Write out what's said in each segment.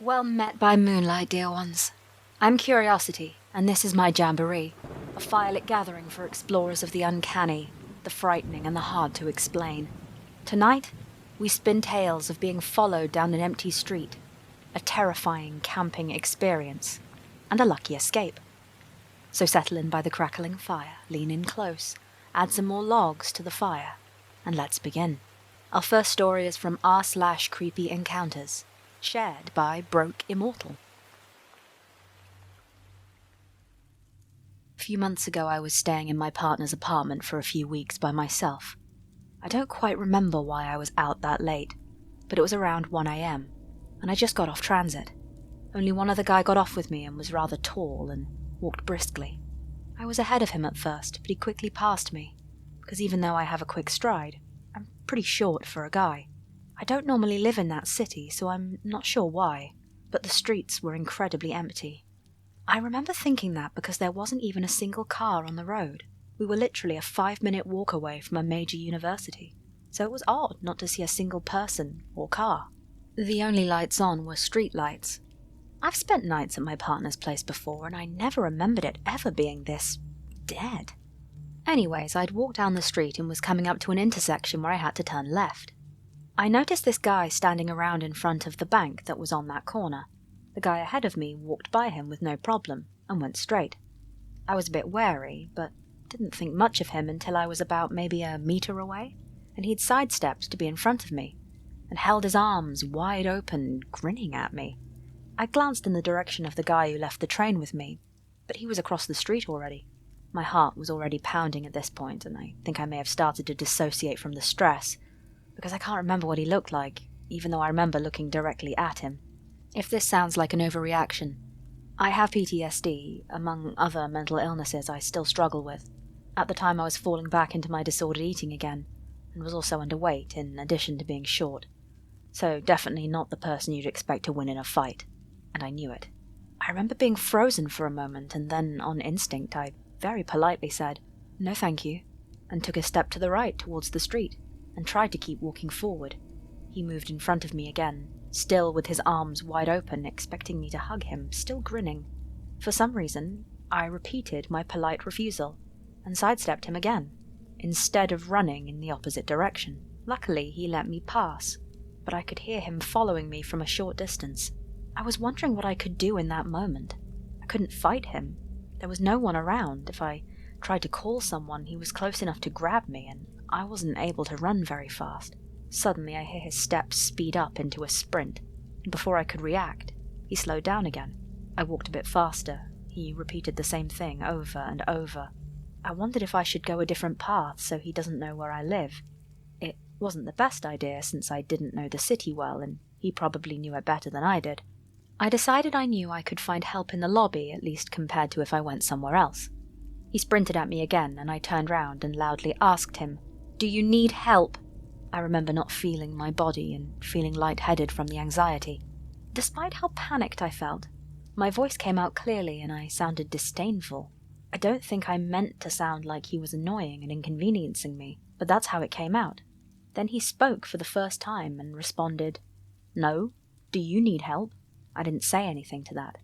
Well met by moonlight, dear ones. I'm Curiosity, and this is my jamboree, a firelit gathering for explorers of the uncanny, the frightening, and the hard to explain. Tonight, we spin tales of being followed down an empty street, a terrifying camping experience, and a lucky escape. So settle in by the crackling fire, lean in close, add some more logs to the fire, and let's begin. Our first story is from r/creepy encounters, shared by BrokeImmortal. A few months ago I was staying in my partner's apartment for a few weeks by myself. I don't quite remember why I was out that late, but it was around 1 a.m, and I just got off transit. Only one other guy got off with me and was rather tall and walked briskly. I was ahead of him at first, but he quickly passed me, because even though I have a quick stride, I'm pretty short for a guy. I don't normally live in that city, so I'm not sure why, but the streets were incredibly empty. I remember thinking that because there wasn't even a single car on the road. We were literally a 5-minute walk away from a major university, so it was odd not to see a single person or car. The only lights on were street lights. I've spent nights at my partner's place before, and I never remembered it ever being this dead. Anyways, I'd walked down the street and was coming up to an intersection where I had to turn left. I noticed this guy standing around in front of the bank that was on that corner. The guy ahead of me walked by him with no problem and went straight. I was a bit wary, but didn't think much of him until I was about maybe a meter away, and he'd sidestepped to be in front of me, and held his arms wide open, grinning at me. I glanced in the direction of the guy who left the train with me, but he was across the street already. My heart was already pounding at this point, and I think I may have started to dissociate from the stress, because I can't remember what he looked like, even though I remember looking directly at him. If this sounds like an overreaction, I have PTSD, among other mental illnesses I still struggle with. At the time I was falling back into my disordered eating again, and was also underweight in addition to being short. So definitely not the person you'd expect to win in a fight, and I knew it. I remember being frozen for a moment, and then on instinct I very politely said, "No thank you," and took a step to the right towards the street, and tried to keep walking forward. He moved in front of me again, still with his arms wide open, expecting me to hug him, still grinning. For some reason, I repeated my polite refusal, and sidestepped him again, instead of running in the opposite direction. Luckily, he let me pass, but I could hear him following me from a short distance. I was wondering what I could do in that moment. I couldn't fight him. There was no one around. If I tried to call someone, he was close enough to grab me, and I wasn't able to run very fast. Suddenly I hear his steps speed up into a sprint, and before I could react, he slowed down again. I walked a bit faster. He repeated the same thing over and over. I wondered if I should go a different path so he doesn't know where I live. It wasn't the best idea since I didn't know the city well, and he probably knew it better than I did. I decided I knew I could find help in the lobby, at least compared to if I went somewhere else. He sprinted at me again, and I turned round and loudly asked him, "Do you need help?" I remember not feeling my body and feeling lightheaded from the anxiety. Despite how panicked I felt, my voice came out clearly and I sounded disdainful. I don't think I meant to sound like he was annoying and inconveniencing me, but that's how it came out. Then he spoke for the first time and responded, "No? Do you need help?" I didn't say anything to that,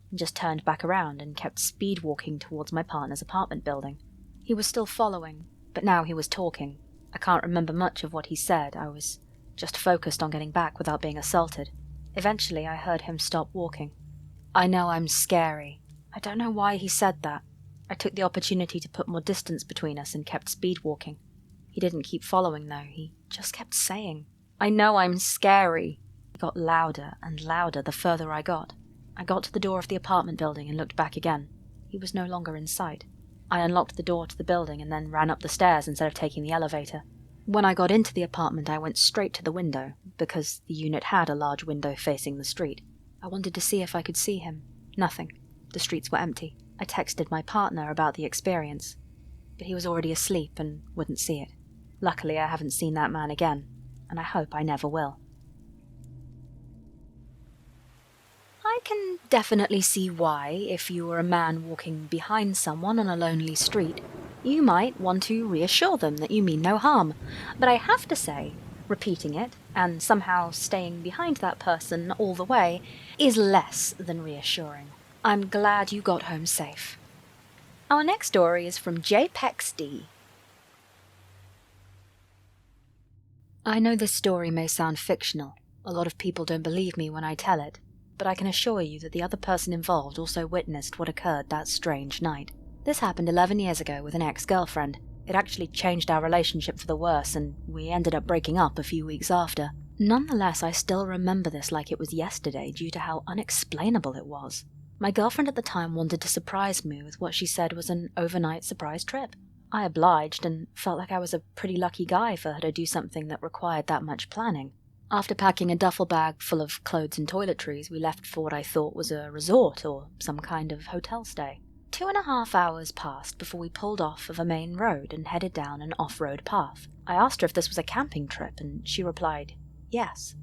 and just turned back around and kept speed walking towards my partner's apartment building. He was still following, but now he was talking. I can't remember much of what he said. I was just focused on getting back without being assaulted. Eventually I heard him stop walking. I know I'm scary. I don't know why he said that. I took the opportunity to put more distance between us and kept speed walking. He didn't keep following though. He just kept saying, "I know I'm scary." It got louder and louder the further I got. I got to the door of the apartment building and looked back again. He was no longer in sight. I unlocked the door to the building and then ran up the stairs instead of taking the elevator. When I got into the apartment, I went straight to the window, because the unit had a large window facing the street. I wanted to see if I could see him. Nothing. The streets were empty. I texted my partner about the experience, but he was already asleep and wouldn't see it. Luckily, I haven't seen that man again, and I hope I never will. I can definitely see why, if you were a man walking behind someone on a lonely street, you might want to reassure them that you mean no harm. But I have to say, Repeating it, and somehow staying behind that person all the way, is less than reassuring. I'm glad you got home safe. Our next story is from jaypxd. I know this story may sound fictional. A lot of people don't believe me when I tell it, but I can assure you that the other person involved also witnessed what occurred that strange night. This happened 11 years ago with an ex-girlfriend. It actually changed our relationship for the worse, and we ended up breaking up a few weeks after. Nonetheless, I still remember this like it was yesterday due to how unexplainable it was. My girlfriend at the time wanted to surprise me with what she said was an overnight surprise trip. I obliged and felt like I was a pretty lucky guy for her to do something that required that much planning. After packing a duffel bag full of clothes and toiletries, we left for what I thought was a resort or some kind of hotel stay. 2.5 hours passed before we pulled off of a main road and headed down an off-road path. I asked her if this was a camping trip, and she replied, yes.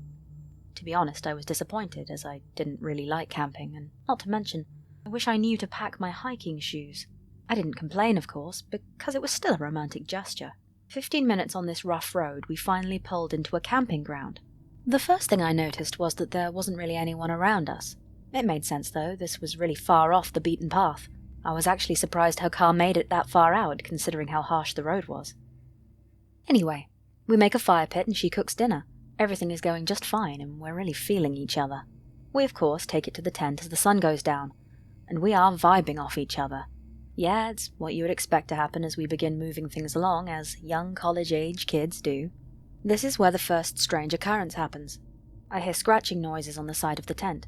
To be honest, I was disappointed, as I didn't really like camping, and not to mention, I wish I knew to pack my hiking shoes. I didn't complain, of course, because it was still a romantic gesture. 15 minutes on this rough road, we finally pulled into a camping ground. The first thing I noticed was that there wasn't really anyone around us. It made sense, though. This was really far off the beaten path. I was actually surprised her car made it that far out, considering how harsh the road was. Anyway, we make a fire pit and she cooks dinner. Everything is going just fine, and we're really feeling each other. We, of course, take it to the tent as the sun goes down, and we are vibing off each other. Yeah, it's what you would expect to happen as we begin moving things along, as young college-age kids do. This is where the first strange occurrence happens. I hear scratching noises on the side of the tent.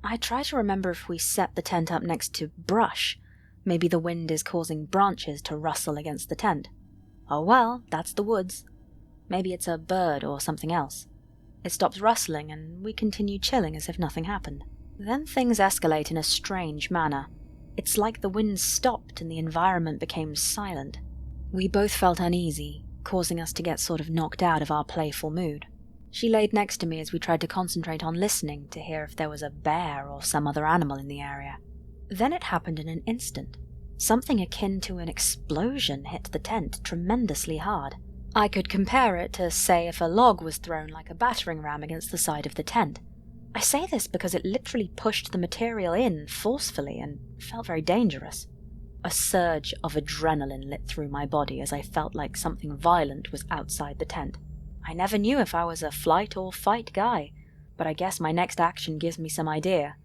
I try to remember if we set the tent up next to brush. Maybe the wind is causing branches to rustle against the tent. Oh well, that's the woods. Maybe it's a bird or something else. It stops rustling and we continue chilling as if nothing happened. Then things escalate in a strange manner. It's like the wind stopped and the environment became silent. We both felt uneasy, causing us to get sort of knocked out of our playful mood. She laid next to me as we tried to concentrate on listening to hear if there was a bear or some other animal in the area. Then it happened in an instant. Something akin to an explosion hit the tent tremendously hard. I could compare it to, say, if a log was thrown like a battering ram against the side of the tent. I say this because it literally pushed the material in forcefully and felt very dangerous. A surge of adrenaline lit through my body as I felt like something violent was outside the tent. I never knew if I was a flight or fight guy, but I guess my next action gives me some idea.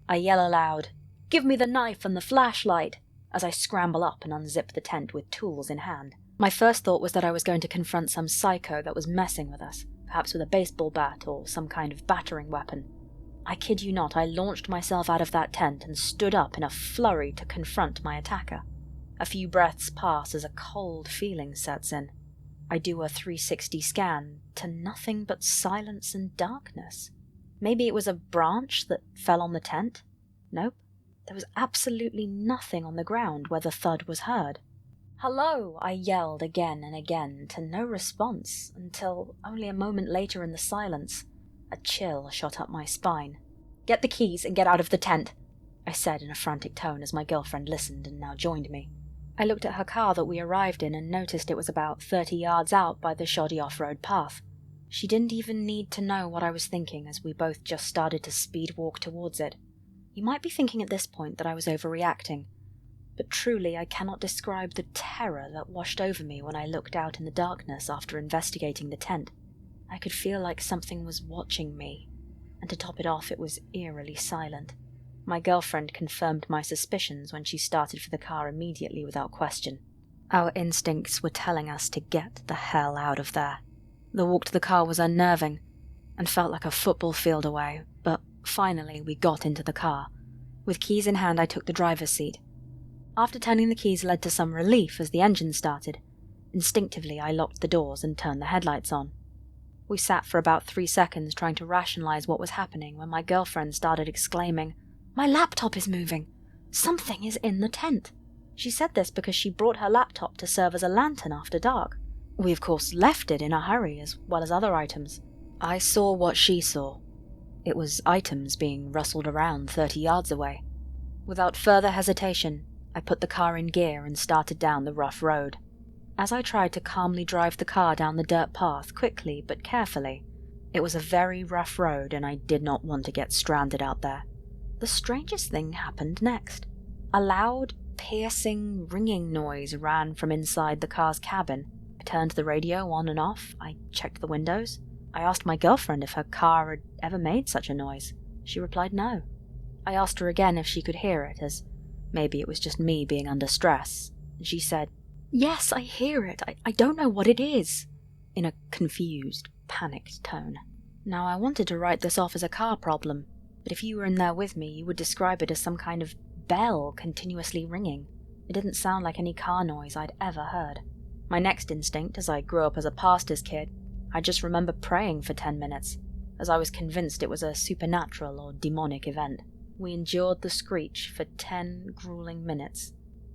I yell aloud, "Give me the knife and the flashlight," as I scramble up and unzip the tent with tools in hand. My first thought was that I was going to confront some psycho that was messing with us, perhaps with a baseball bat or some kind of battering weapon. I kid you not, I launched myself out of that tent and stood up in a flurry to confront my attacker. A few breaths pass as a cold feeling sets in. I do a 360 scan to nothing but silence and darkness. Maybe it was a branch that fell on the tent? Nope. There was absolutely nothing on the ground where the thud was heard. "Hello," I yelled again and again, to no response, until, only a moment later in the silence, a chill shot up my spine. "Get the keys and get out of the tent," I said in a frantic tone as my girlfriend listened and now joined me. I looked at her car that we arrived in and noticed it was about 30 yards out by the shoddy off-road path. She didn't even need to know what I was thinking as we both just started to speed walk towards it. You might be thinking at this point that I was overreacting, but truly I cannot describe the terror that washed over me when I looked out in the darkness after investigating the tent. I could feel like something was watching me, and to top it off it was eerily silent. My girlfriend confirmed my suspicions when she started for the car immediately without question. Our instincts were telling us to get the hell out of there. The walk to the car was unnerving, and felt like a football field away, but finally we got into the car. With keys in hand I took the driver's seat. After turning the keys led to some relief as the engine started. Instinctively I locked the doors and turned the headlights on. We sat for about 3 seconds trying to rationalize what was happening when my girlfriend started exclaiming, "My laptop is moving! Something is in the tent!" She said this because she brought her laptop to serve as a lantern after dark. We of course left it in a hurry as well as other items. I saw what she saw. It was items being rustled around 30 yards away. Without further hesitation, I put the car in gear and started down the rough road. As I tried to calmly drive the car down the dirt path quickly but carefully, it was a very rough road and I did not want to get stranded out there. The strangest thing happened next. A loud, piercing, ringing noise ran from inside the car's cabin. I turned the radio on and off. I checked the windows. I asked my girlfriend if her car had ever made such a noise. She replied no. I asked her again if she could hear it, as maybe it was just me being under stress. She said, "Yes, I hear it. I don't know what it is," in a confused, panicked tone. Now, I wanted to write this off as a car problem, but if you were in there with me, you would describe it as some kind of bell continuously ringing. It didn't sound like any car noise I'd ever heard. My next instinct, as I grew up as a pastor's kid, I just remember praying for 10 minutes, as I was convinced it was a supernatural or demonic event. We endured the screech for 10 grueling minutes.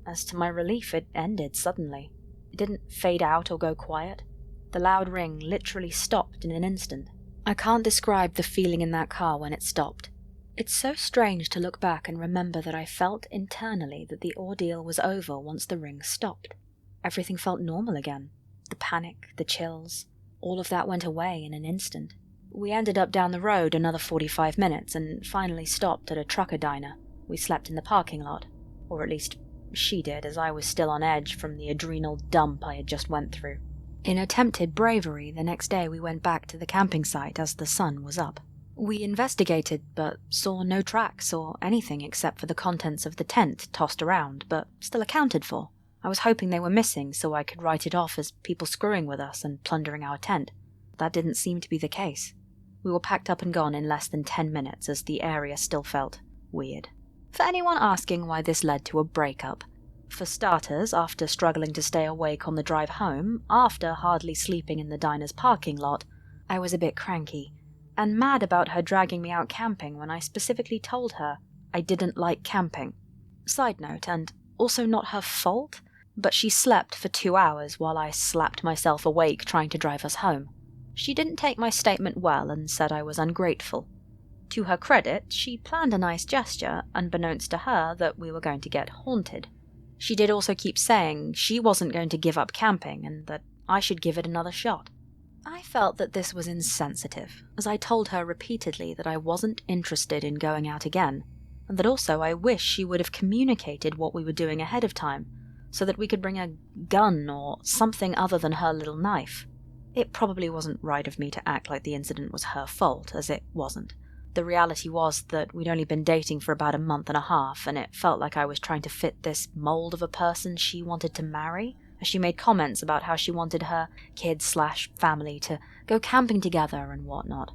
As to my relief, it ended suddenly. It didn't fade out or go quiet. The loud ring literally stopped in an instant. I can't describe the feeling in that car when it stopped. It's so strange to look back and remember that I felt internally that the ordeal was over once the ring stopped. Everything felt normal again. The panic, the chills, all of that went away in an instant. We ended up down the road another 45 minutes and finally stopped at a trucker diner. We slept in the parking lot. Or at least she did, as I was still on edge from the adrenal dump I had just went through. In attempted bravery, the next day we went back to the camping site as the sun was up. We investigated, but saw no tracks or anything except for the contents of the tent tossed around, but still accounted for. I was hoping they were missing so I could write it off as people screwing with us and plundering our tent. That didn't seem to be the case. We were packed up and gone in less than 10 minutes as the area still felt weird. For anyone asking why this led to a breakup, for starters, after struggling to stay awake on the drive home, after hardly sleeping in the diner's parking lot, I was a bit cranky, and mad about her dragging me out camping when I specifically told her I didn't like camping. Side note, and also not her fault, but she slept for 2 hours while I slapped myself awake trying to drive us home. She didn't take my statement well and said I was ungrateful. To her credit, she planned a nice gesture, unbeknownst to her that we were going to get haunted. She did also keep saying she wasn't going to give up camping and that I should give it another shot. I felt that this was insensitive, as I told her repeatedly that I wasn't interested in going out again, and that also I wish she would have communicated what we were doing ahead of time, so that we could bring a gun or something other than her little knife. It probably wasn't right of me to act like the incident was her fault, as it wasn't. The reality was that we'd only been dating for about a month and a half, and it felt like I was trying to fit this mold of a person she wanted to marry, as she made comments about how she wanted her kids/family to go camping together and whatnot.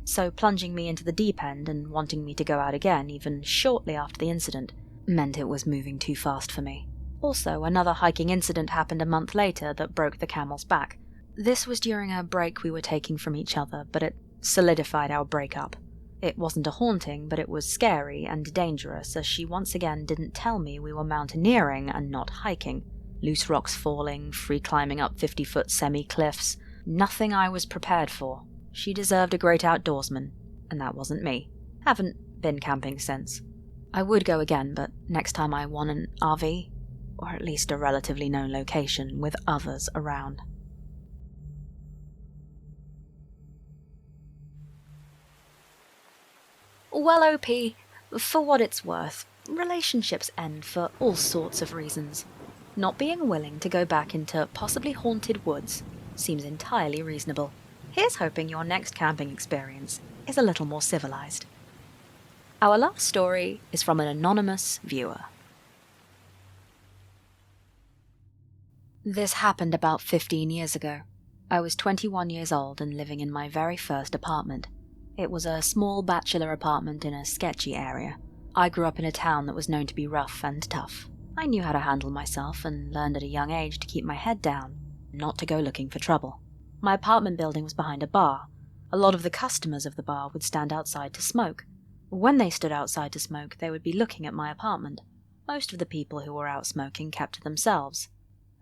So plunging me into the deep end and wanting me to go out again, even shortly after the incident, meant it was moving too fast for me. Also, another hiking incident happened a month later that broke the camel's back. This was during a break we were taking from each other, but it solidified our breakup. It wasn't a haunting, but it was scary and dangerous, as she once again didn't tell me we were mountaineering and not hiking. Loose rocks falling, free climbing up 50-foot semi-cliffs, nothing I was prepared for. She deserved a great outdoorsman, and that wasn't me. Haven't been camping since. I would go again, but next time I want an RV, or at least a relatively known location with others around. Well, OP, for what it's worth, relationships end for all sorts of reasons. Not being willing to go back into possibly haunted woods seems entirely reasonable. Here's hoping your next camping experience is a little more civilized. Our last story is from an anonymous viewer. This happened about 15 years ago. I was 21 years old and living in my very first apartment. It was a small bachelor apartment in a sketchy area. I grew up in a town that was known to be rough and tough. I knew how to handle myself and learned at a young age to keep my head down, not to go looking for trouble. My apartment building was behind a bar. A lot of the customers of the bar would stand outside to smoke. When they stood outside to smoke, they would be looking at my apartment. Most of the people who were out smoking kept to themselves.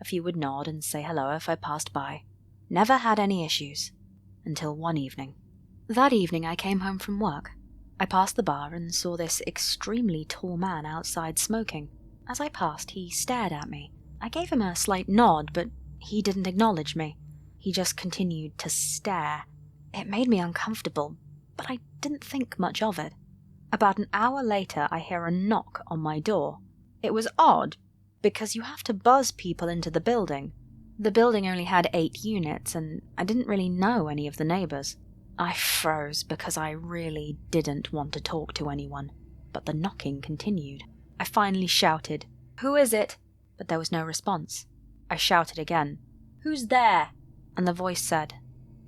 A few would nod and say hello if I passed by. Never had any issues. Until one evening. That evening I came home from work. I passed the bar and saw this extremely tall man outside smoking. As I passed, he stared at me. I gave him a slight nod, but he didn't acknowledge me. He just continued to stare. It made me uncomfortable, but I didn't think much of it. About an hour later, I hear a knock on my door. It was odd, because you have to buzz people into the building. The building only had 8 units, and I didn't really know any of the neighbors. I froze because I really didn't want to talk to anyone, but the knocking continued. I finally shouted, "Who is it?" But there was no response. I shouted again, "Who's there?" And the voice said,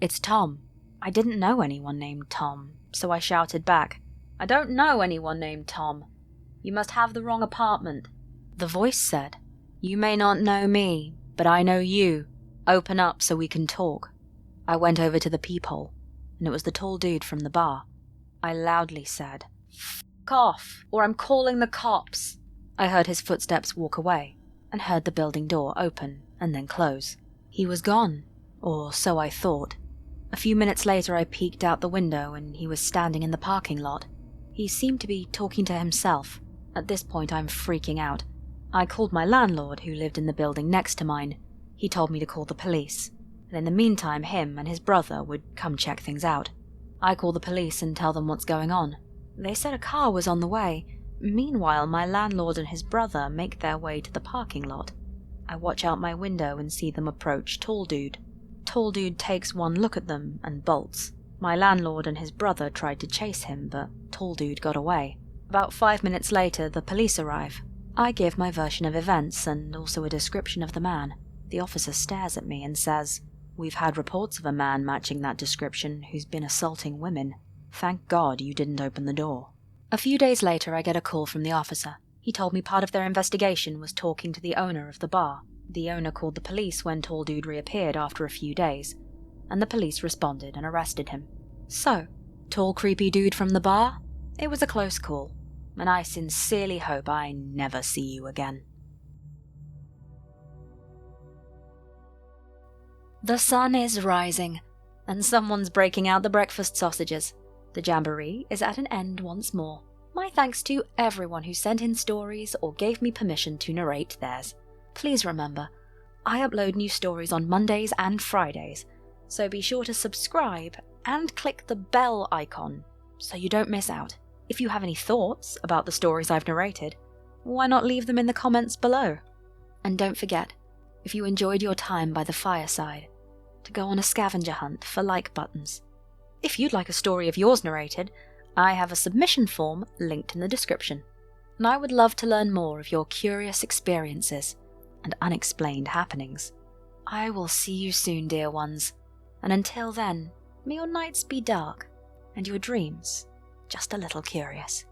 "It's Tom." I didn't know anyone named Tom, so I shouted back, "I don't know anyone named Tom. You must have the wrong apartment." The voice said, "You may not know me, but I know you. Open up so we can talk." I went over to the peephole, and it was the tall dude from the bar. I loudly said, "F*** off, or I'm calling the cops." I heard his footsteps walk away, and heard the building door open and then close. He was gone, or so I thought. A few minutes later I peeked out the window and he was standing in the parking lot. He seemed to be talking to himself. At this point I'm freaking out. I called my landlord, who lived in the building next to mine. He told me to call the police, and in the meantime him and his brother would come check things out. I call the police and tell them what's going on. They said a car was on the way. Meanwhile, my landlord and his brother make their way to the parking lot. I watch out my window and see them approach Tall Dude. Tall Dude takes one look at them and bolts. My landlord and his brother tried to chase him, but Tall Dude got away. About 5 minutes later, the police arrive. I give my version of events and also a description of the man. The officer stares at me and says, "We've had reports of a man matching that description who's been assaulting women. Thank God you didn't open the door." A few days later, I get a call from the officer. He told me part of their investigation was talking to the owner of the bar. The owner called the police when Tall Dude reappeared after a few days, and the police responded and arrested him. So, tall creepy dude from the bar? It was a close call, and I sincerely hope I never see you again. The sun is rising, and someone's breaking out the breakfast sausages. The jamboree is at an end once more. My thanks to everyone who sent in stories or gave me permission to narrate theirs. Please remember, I upload new stories on Mondays and Fridays, so be sure to subscribe and click the bell icon so you don't miss out. If you have any thoughts about the stories I've narrated, why not leave them in the comments below? And don't forget, if you enjoyed your time by the fireside, to go on a scavenger hunt for like buttons. If you'd like a story of yours narrated, I have a submission form linked in the description, and I would love to learn more of your curious experiences and unexplained happenings. I will see you soon, dear ones, and until then, may your nights be dark and your dreams just a little curious.